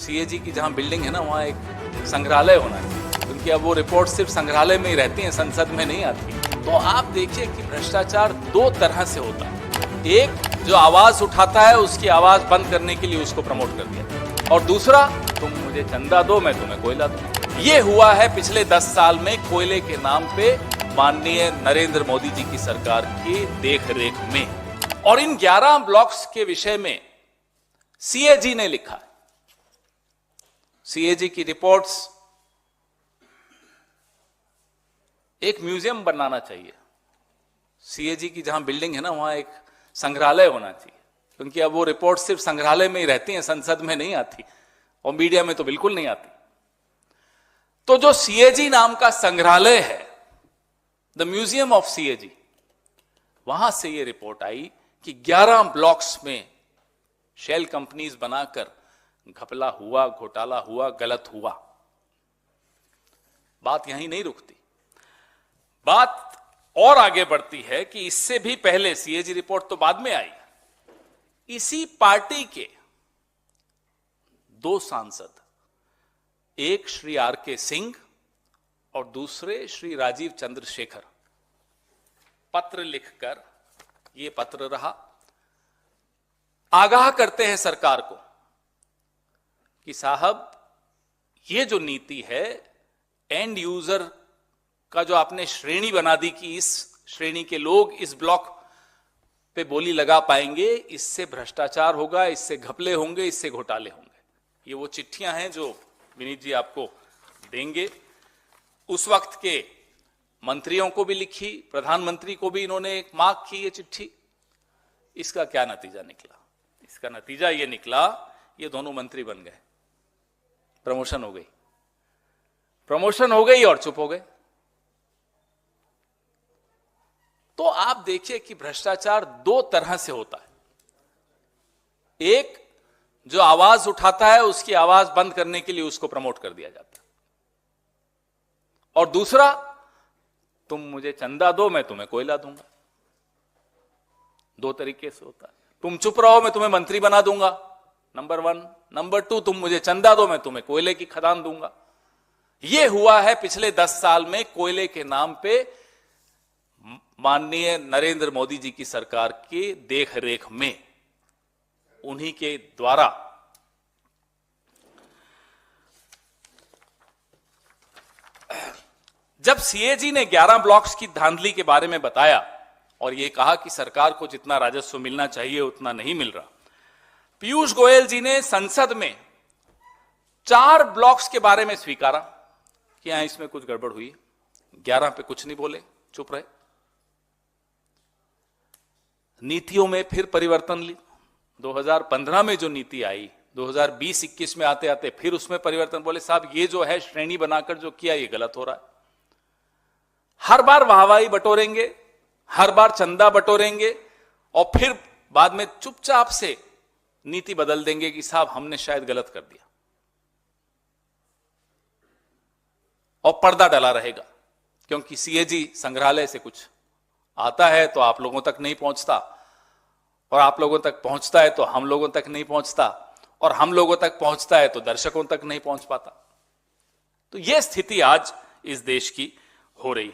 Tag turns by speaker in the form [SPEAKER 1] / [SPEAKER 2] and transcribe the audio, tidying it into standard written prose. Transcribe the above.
[SPEAKER 1] CAG की जहां building है ना, वहां एक संग्रहालय होना चाहिए, क्योंकि अब वो रिपोर्ट सिर्फ संग्रहालय में ही रहती हैं, संसद में नहीं आती। तो आप देखिए कि भ्रष्टाचार दो तरह से होता है। एक जो आवाज उठाता है, उसकी आवाज बंद करने के लिए उसको प्रमोट कर दिया, और दूसरा तुम मुझे चंदा दो, मैं तुम्हें कोयला दूं। ये हुआ है पिछले 10 साल में कोयले के नाम पे माननीय नरेंद्र मोदी जी की सरकार की देखरेख में। और इन 11 ब्लॉक्स के विषय में सीएजी ने लिखा है। सीएजी की रिपोर्ट्स एक म्यूजियम बनाना चाहिए। सीएजी की जहां बिल्डिंग है ना, वहां एक संग्रहालय होना चाहिए, क्योंकि अब वो रिपोर्ट सिर्फ संग्रहालय में ही रहती हैं, संसद में नहीं आती, और मीडिया में तो बिल्कुल नहीं आती। तो जो सीएजी नाम का संग्रहालय है, द म्यूजियम ऑफ सीएजी, वहां से ये रिपोर्ट आई कि 11 ब्लॉक्स में शेल कंपनीज बनाकर घपला हुआ, घोटाला हुआ, गलत हुआ। बात यहीं नहीं रुकती, बात और आगे बढ़ती है कि इससे भी पहले, सीएजी रिपोर्ट तो बाद में आई, इसी पार्टी के 2 सांसद, एक श्री आर.के. सिंह और दूसरे श्री राजीव चंद्रशेखर, पत्र लिखकर, ये पत्र रहा, आगाह करते हैं सरकार को कि साहब, ये जो नीति है, एंड यूजर का जो आपने श्रेणी बना दी कि इस श्रेणी के लोग इस ब्लॉक पे बोली लगा पाएंगे, इससे भ्रष्टाचार होगा, इससे घपले होंगे, इससे घोटाले होंगे। ये वो चिट्ठियां हैं जो विनीत जी आपको देंगे। उस वक्त के मंत्रियों को भी लिखी, प्रधानमंत्री को भी इन्होंने एक मार्क की ये चिट्ठी। इसका क्या नतीजा निकला? इसका नतीजा ये निकला, ये दोनों मंत्री बन गए, प्रमोशन हो गई, प्रमोशन हो गई और चुप हो गए। तो आप देखिए कि भ्रष्टाचार 2 तरह से होता है। एक जो आवाज उठाता है, उसकी आवाज बंद करने के लिए उसको प्रमोट कर दिया जाता है, और दूसरा तुम मुझे चंदा दो, मैं तुम्हें कोयला दूंगा। 2 तरीके से होता है। तुम चुप रहो, मैं तुम्हें मंत्री बना दूंगा, नंबर 1। नंबर 2, तुम मुझे चंदा दो, मैं तुम्हें कोयले की खदान दूंगा। यह हुआ है पिछले 10 साल में कोयले के नाम पे माननीय नरेंद्र मोदी जी की सरकार की देखरेख में, उन्हीं के द्वारा। जब सीएजी ने 11 ब्लॉक्स की धांधली के बारे में बताया और यह कहा कि सरकार को जितना राजस्व मिलना चाहिए उतना नहीं मिल रहा, पीयूष गोयल जी ने संसद में 4 ब्लॉक्स के बारे में स्वीकारा कि यहां इसमें कुछ गड़बड़ हुई। 11 पे कुछ नहीं बोले, चुप रहे। नीतियों में फिर परिवर्तन ली। 2015 में जो नीति आई, 2020-21 में आते आते फिर उसमें परिवर्तन। बोले साहब, ये जो है श्रेणी बनाकर जो किया, ये गलत हो रहा है। हर बार वाहवाही बटोरेंगे, हर बार चंदा बटोरेंगे, और फिर बाद में चुपचाप से नीति बदल देंगे कि साहब हमने शायद गलत कर दिया, और पर्दा डला रहेगा। क्योंकि सीएजी संग्रहालय से कुछ आता है तो आप लोगों तक नहीं पहुंचता, और आप लोगों तक पहुंचता है तो हम लोगों तक नहीं पहुंचता, और हम लोगों तक पहुंचता है तो दर्शकों तक नहीं पहुंच पाता। तो यह स्थिति आज इस देश की हो रही है।